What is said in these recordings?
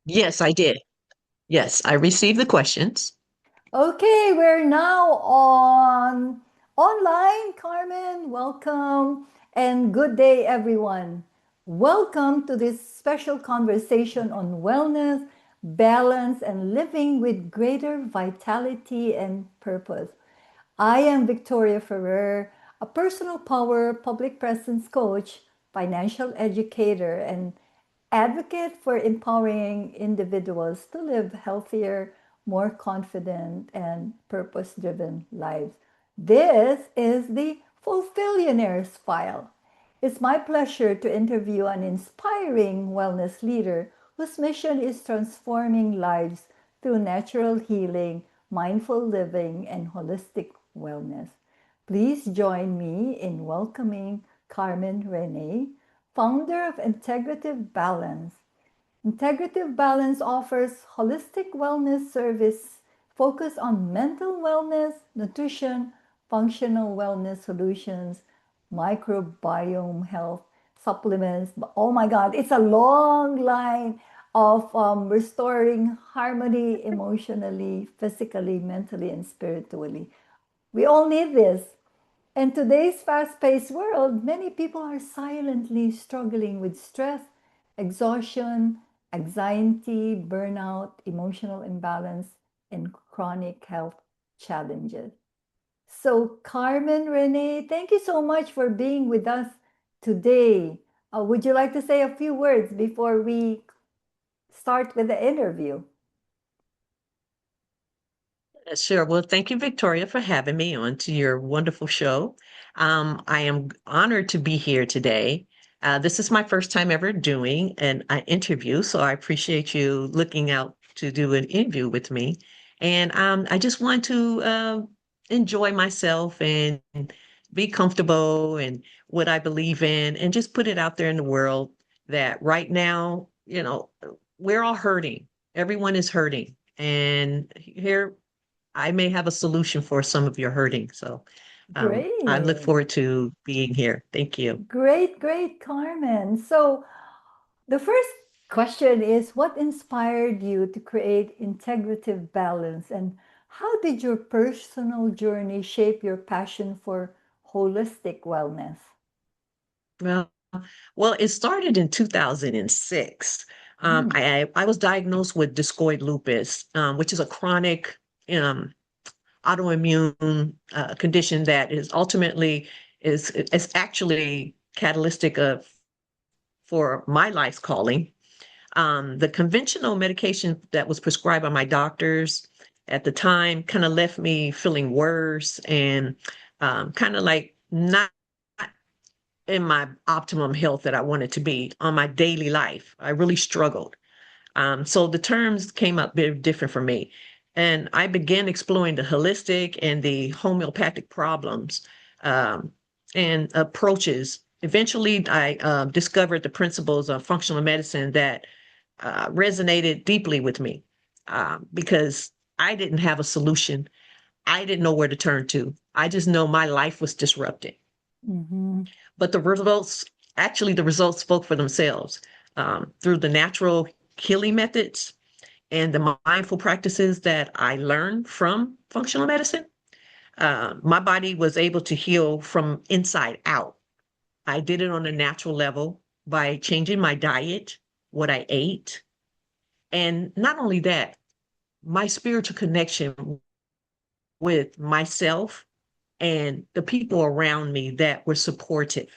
Yes, I did. Yes, I received the questions. Okay, we're now on online. Carmen, welcome and good day, everyone. Welcome to this special conversation on wellness, balance, and living with greater vitality and purpose. I am Victoria Ferrer, a personal power public presence coach, financial educator, and advocate for empowering individuals to live healthier, more confident, and purpose driven lives. This is the Fulfillionaires File. It's my pleasure to interview an inspiring wellness leader whose mission is transforming lives through natural healing, mindful living, and holistic wellness. Please join me in welcoming Carmen Renee, founder of Integrative Balance. Integrative Balance offers holistic wellness service focused on mental wellness, nutrition, functional wellness solutions, microbiome health, supplements. Oh my God, it's a long line of restoring harmony emotionally, physically, mentally, and spiritually. We all need this. In today's fast paced world, many people are silently struggling with stress, exhaustion, anxiety, burnout, emotional imbalance, and chronic health challenges. So, Carmen Renee, thank you so much for being with us today. Would you like to say a few words before we start with the interview? Sure. Well, thank you, Victoria, for having me on to your wonderful show. I am honored to be here today. This is my first time ever doing an interview, so I appreciate you looking out to do an interview with me. And I just want to enjoy myself and be comfortable and what I believe in, and just put it out there in the world that right now, we're all hurting. Everyone is hurting. And here I may have a solution for some of your hurting. So I look Great. forward to being here. Thank you. Great, great, Carmen. So, the first question is what inspired you to create integrative balance and how did your personal journey shape your passion for holistic wellness? Well, well, it started in 2006. Mm, I was diagnosed with discoid lupus, which is a chronic um, autoimmune condition that is ultimately is actually catalytic of for my life's calling. The conventional medication that was prescribed by my doctors at the time kind of left me feeling worse and kind of like not in my optimum health that I wanted to be on my daily life. I really struggled. So the terms came up very different for me. And I began exploring the holistic and the homeopathic problems um, and approaches. Eventually, I discovered the principles of functional medicine that resonated deeply with me because I didn't have a solution. I didn't know where to turn to. I just know my life was disrupted. mhm. But the results spoke for themselves through the natural healing methods and the mindful practices that I learned from functional medicine. My body was able to heal from inside out. I did it on a natural level by changing my diet, what I ate, and not only that, my spiritual connection with myself and the people around me that were supportive,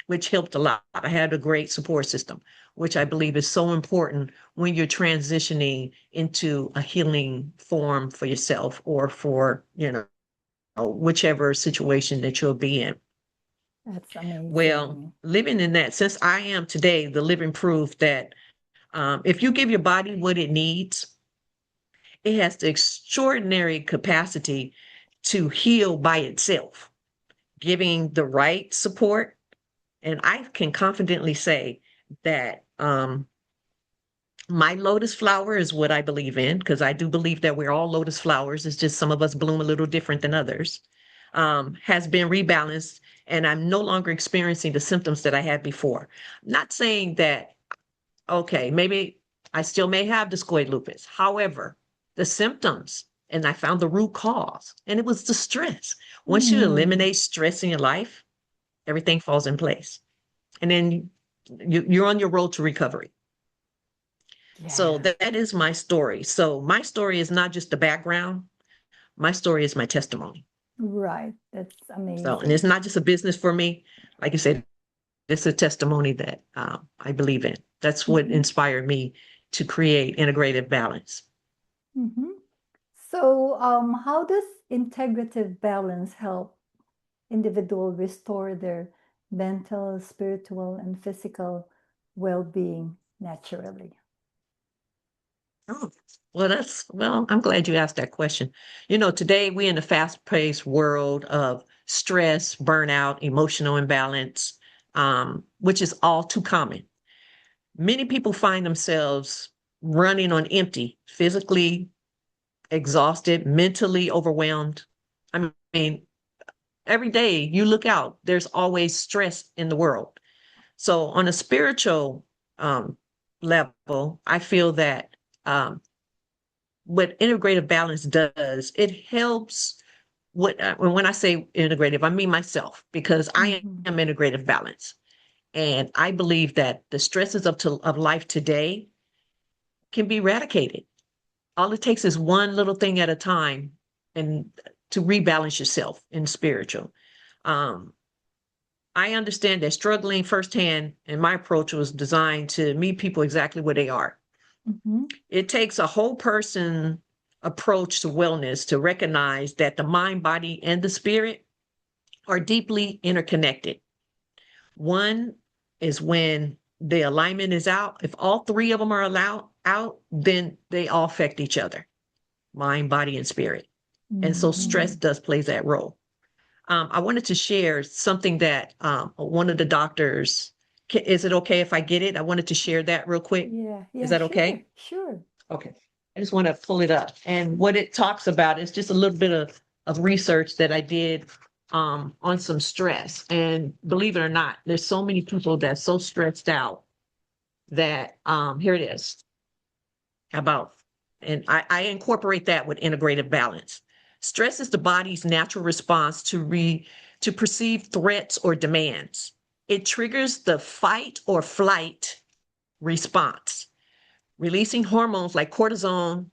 which helped a lot. I had a great support system, which I believe is so important when you're transitioning into a healing form for yourself or for, whichever situation that you'll be in. That's Well, amazing. living in that, since I am today the living proof that if you give your body what it needs, it has the extraordinary capacity to heal by itself, giving the right support. And I can confidently say that my lotus flower is what I believe in, because I do believe that we're all lotus flowers. It's just some of us bloom a little different than others, has been rebalanced. And I'm no longer experiencing the symptoms that I had before. Not saying that, okay, maybe. I still may have discoid lupus. However, the symptoms, and I found the root cause, and it was the stress. Once you Mm, eliminate stress in your life, everything falls in place. And then you're on your road to recovery. So yeah, that is my story. So my story is not just the background. My story is my testimony. right. That's So, and it's amazing. not just a business for me. Like I said, it's a testimony that I believe in. That's what Mhm, inspired me to create integrative balance. mhm. So, how does integrative balance help individual restore their mental, spiritual, and physical well-being naturally? Oh, well, I'm glad you asked that question. Today we in a fast-paced world of stress, burnout, emotional imbalance, which is all too common. Many people find themselves running on empty, physically exhausted, mentally overwhelmed. I mean, every day you look out, there's always stress in the world. So, on a spiritual um, level, I feel that what integrative balance does, it helps. When I say integrative, I mean myself because I Mhm, am integrative balance. And I believe that the stresses of life today can be eradicated. All it takes is one little thing at a time and to rebalance yourself in spiritual. Um, I understand that struggling firsthand, and my approach was designed to meet people exactly where they are. mhm, It takes a whole person approach to wellness to recognize that the mind, body, and the spirit are deeply interconnected. One is when the alignment is out. If all three of them are allowed out, then they all affect each other, mind, body, and spirit. And so stress mhm. does plays that role. I wanted to share something that one of the doctors, is it okay if I get it? I wanted to share that real quick. Yeah, Is yeah, that sure, okay? sure. Okay. I just want to pull it up. And what it talks about is just a little bit of research that I did on some stress. And believe it or not, there's so many people that's so stressed out that here it is about, and I incorporate that with integrative balance. Stress is the body's natural response to perceive threats or demands. It triggers the fight or flight response, releasing hormones like cortisol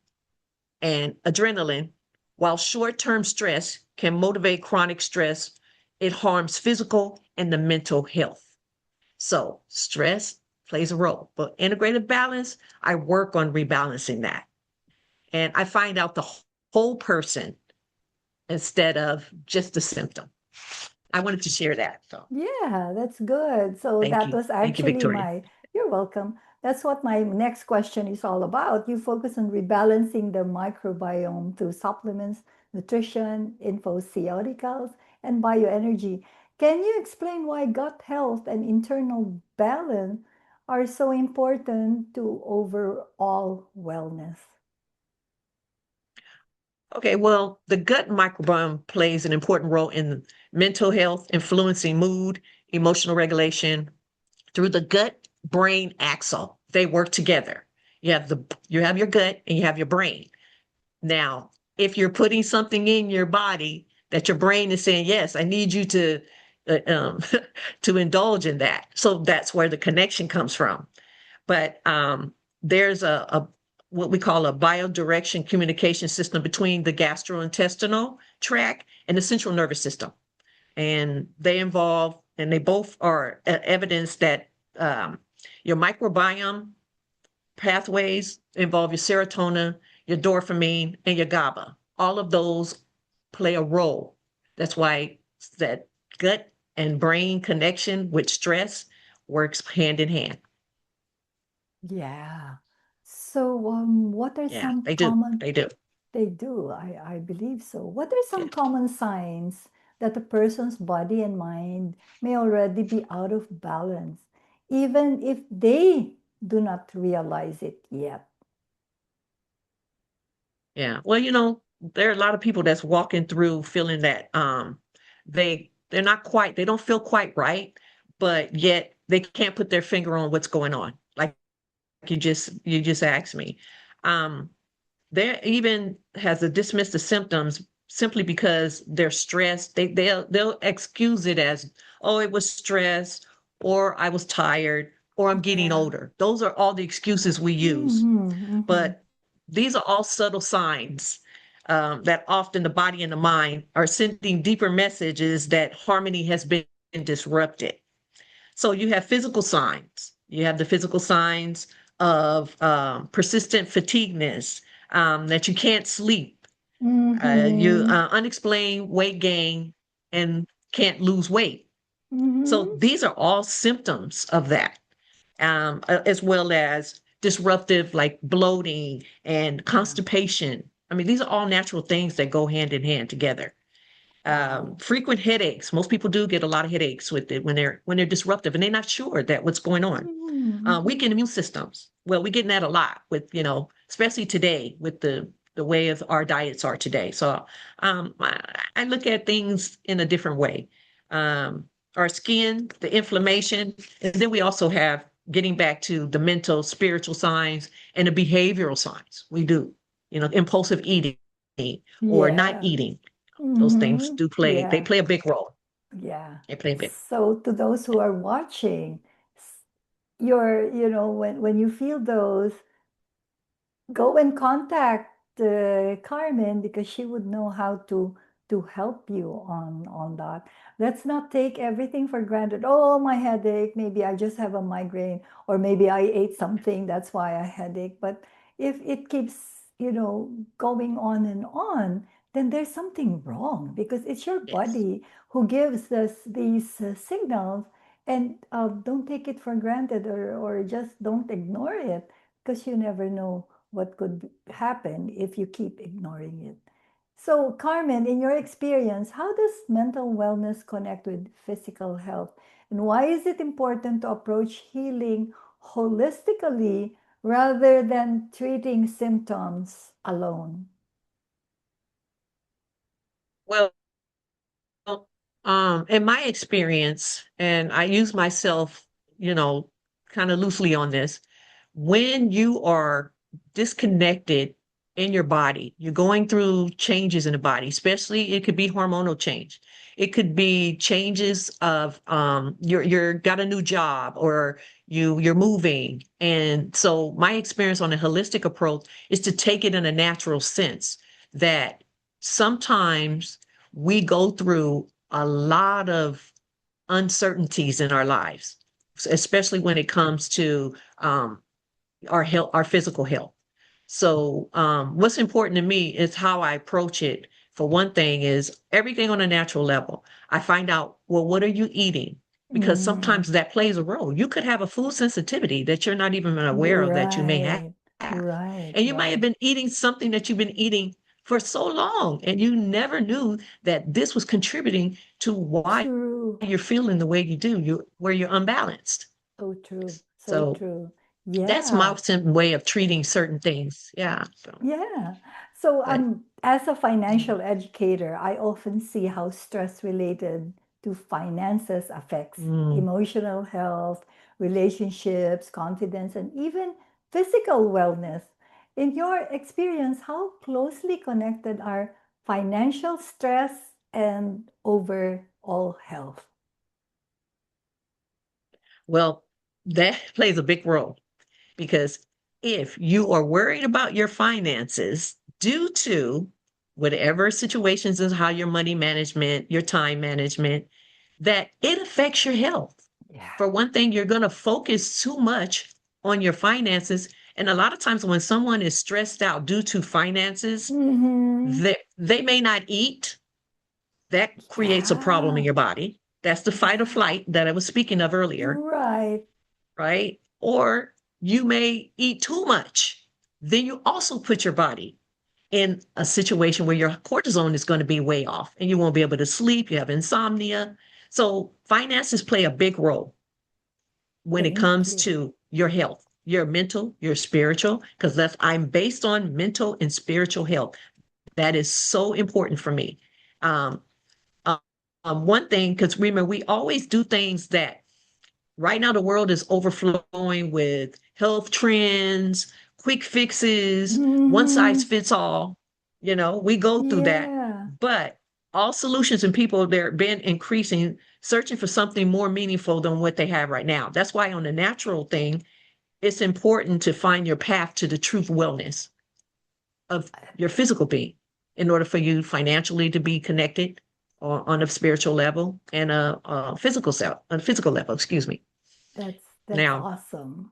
and adrenaline. While short-term stress can motivate chronic stress, it harms physical and the mental health. So stress plays a role, but integrative balance, I work on rebalancing that. And I find out the whole person instead of just the symptom. I wanted to share that. So Yeah, that's good. So thank that you. was Thank you, actually Victoria. you're welcome. That's what my next question is all about. You focus on rebalancing the microbiome through supplements, nutrition, infoceuticals, and bioenergy. Can you explain why gut health and internal balance are so important to overall wellness? Okay, well, the gut microbiome plays an important role in mental health, influencing mood, emotional regulation through the gut brain axle. They work together. You have your gut and you have your brain. Now, if you're putting something in your body that your brain is saying, yes, I need you to to indulge in that. So that's where the connection comes from. But there's a what we call a biodirection communication system between the gastrointestinal tract and the central nervous system, and they both are evidence that your microbiome pathways involve your serotonin, your dopamine, and your GABA. All of those play a role. That's why that gut and brain connection with stress works hand in hand. Yeah. So, what are Yeah, some they do. common They do. they do. I believe so. What are Yeah. some common signs that a person's body and mind may already be out of balance, even if they do not realize it yet? Yeah. Well, there are a lot of people that's walking through feeling that they're not quite, they don't feel quite right, but yet they can't put their finger on what's going on. Like you just asked me. Um, there even has a dismiss the symptoms simply because they're stressed. They'll excuse it as, oh, it was stress, or I was tired, or I'm getting Yeah. older. Those are all the excuses we use. Mm-hmm. Mm-hmm. But these are all subtle signs that often the body and the mind are sending deeper messages that harmony has been disrupted. So you have physical signs. You have the physical signs of persistent fatigueness, that you can't sleep, you Mm-hmm. unexplained weight gain, and can't lose weight. So Mm-hmm. these are all symptoms of that, as well as disruptive like bloating and Yeah. constipation. I mean, these are all natural things that go hand in hand together. Wow. Frequent headaches. Most people do get a lot of headaches with it when they're disruptive and they're not sure that what's going on. Mm-hmm. Weakened immune systems. Well, we're getting that a lot with, especially today with the way of our diets are today. So I look at things in a different way. Um, our skin, the inflammation, and then we also have getting back to the mental, spiritual signs and the behavioral signs. We do, impulsive eating or not Yeah. eating. Those things Mm-hmm. do play, they Yeah. play a big role. Yeah. They play a big. So to those who are watching, when you feel those, go and contact Carmen because she would know how to help you on that. Let's not take everything for granted. Oh, my headache. Maybe I just have a migraine, or maybe I ate something. That's why I headache. But if it keeps, going on, then there's something wrong because it's your Yes. body who gives us these signals. And don't take it for granted, or just don't ignore it because you never know what could happen if you keep ignoring it. So, Carmen, in your experience, how does mental wellness connect with physical health? And why is it important to approach healing holistically rather than treating symptoms alone? Well, in my experience, and I use myself, you know, kind of loosely on this, when you are disconnected in your body, you're going through changes in the body, especially it could be hormonal change. It could be changes of you're got a new job or you're moving. And so my experience on a holistic approach is to take it in a natural sense that sometimes we go through a lot of uncertainties in our lives, especially when it comes to our health, our physical health. So, what's important to me is how I approach it. For one thing, is everything on a natural level. I find out, well, what are you eating? Because Mm, sometimes that plays a role. You could have a food sensitivity that you're not even aware of that you may have. right, right, And you might have right. been eating something that you've been eating for so long, and you never knew that this was contributing to why True. you're feeling the way you do, where you're unbalanced. So true. So So true. that's my Yeah. simple way of treating certain things. Yeah. So, Yeah. So, but as a mm, financial educator, I often see how stress related to finances affects mm, emotional health, relationships, confidence, and even physical wellness. In your experience, how closely connected are financial stress and overall health? well, that plays a big role because if you are worried about your finances due to whatever situations is how your money management, your time management, that it affects your health. Yeah. For one thing, you're going to focus too much on your finances. And a lot of times when someone is stressed out due to finances, Mm-hmm. they may not eat. That creates a problem in Yeah. your body. That's the fight or Yeah. flight that I was speaking of earlier, Right. right? Or you may eat too much. Then you also put your body in a situation where your cortisone is going to be way off and you won't be able to sleep. You have insomnia. So finances play a big role when it Thank comes you. to your health, your mental, your spiritual, because that's I'm based on mental and spiritual health. That is so important for me. Um, one thing, because remember, we always do things that right now the world is overflowing with health trends, quick fixes, one size Mhm. fits all. We go through that. Yeah, But all solutions and people, they're been increasing, searching for something more meaningful than what they have right now. That's why on the natural thing, it's important to find your path to the truth wellness of your physical being in order for you financially to be connected on a spiritual level and a physical self, on a physical level, excuse me. that's Now, awesome.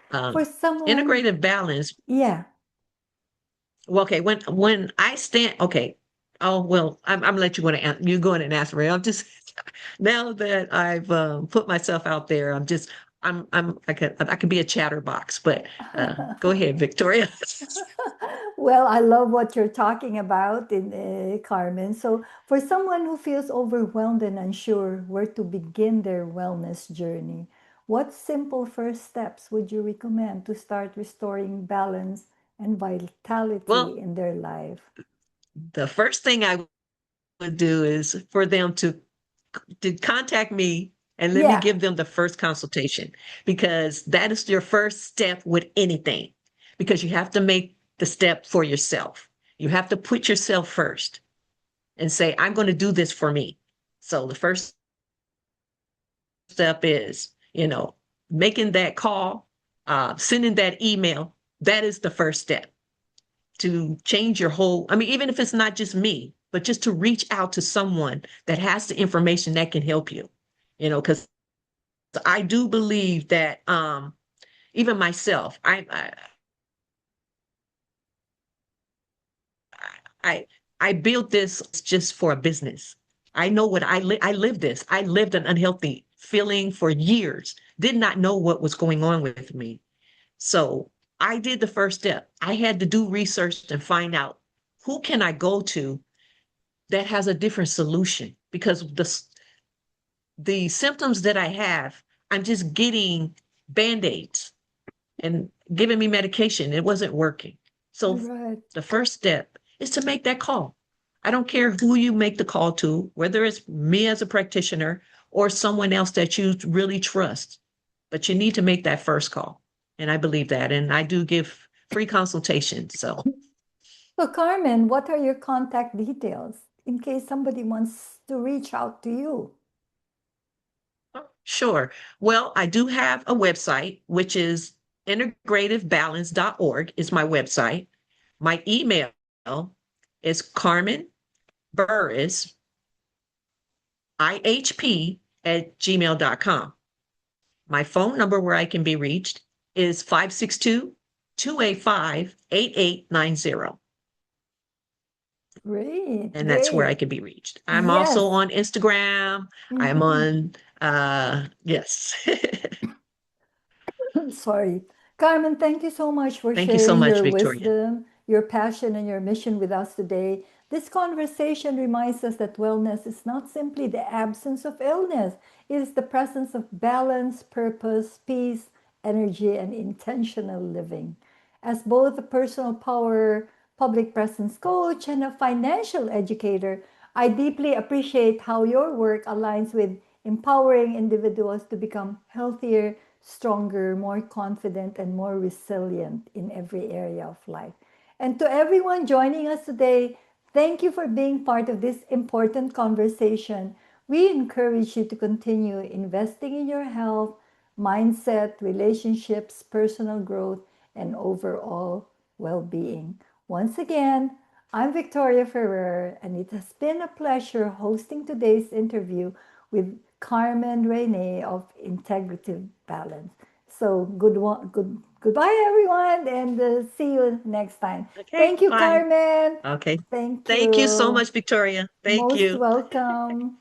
For um, someone, integrative balance. yeah. Well, okay, when I stand, okay. Oh well, I'm gonna let you you go in and answer me. I'm just now that I've put myself out there. I could be a chatterbox, but go ahead, Victoria. Well, I love what you're talking about in Carmen. So, for someone who feels overwhelmed and unsure where to begin their wellness journey, what simple first steps would you recommend to start restoring balance and vitality Well, in their life? the first thing I would do is for them to contact me and let me Yeah, give them the first consultation, because that is your first step with anything, because you have to make the step for yourself. You have to put yourself first and say, I'm going to do this for me. So the first step is, making that call, sending that email. That is the first step to change your whole. I mean, even if it's not just me, but just to reach out to someone that has the information that can help you, because I do believe that even myself, I I built this just for a business. I know what I lived this. I lived an unhealthy feeling for years. Did not know what was going on with me. So I did the first step. I had to do research and find out who can I go to that has a different solution, because the symptoms that I have, I'm just getting band-aids and giving me medication. It wasn't working. So right. the first step is to make that call. I don't care who you make the call to, whether it's me as a practitioner or someone else that you really trust, but you need to make that first call. And I believe that. And I do give free consultations. So, So, Carmen, what are your contact details in case somebody wants to reach out to you? sure. Well, I do have a website, which is integrativebalance.org is my website. My email is Carmen Burris, ihp@gmail.com. My phone number where I can be reached is 562-285-8890. Great, And that's where I great. can be reached. I'm Yes. also on Instagram. I'm Mhm. on, yes. Sorry. Carmen, thank you so much for Thank you so sharing much, your Victoria. wisdom, your passion, and your mission with us today. This conversation reminds us that wellness is not simply the absence of illness, it is the presence of balance, purpose, peace, energy, and intentional living. As both a personal power, public presence coach, and a financial educator, I deeply appreciate how your work aligns with empowering individuals to become healthier, stronger, more confident, and more resilient in every area of life. And to everyone joining us today, thank you for being part of this important conversation. We encourage you to continue investing in your health, mindset, relationships, personal growth, and overall well being. Once again, I'm Victoria Ferrer, and it has been a pleasure hosting today's interview with Carmen Renee of Integrative Balance. So goodbye everyone, and see you next time. Okay, Thank you, bye. Carmen. Okay. Thank Thank you so you. much, Victoria. Thank Most you. welcome.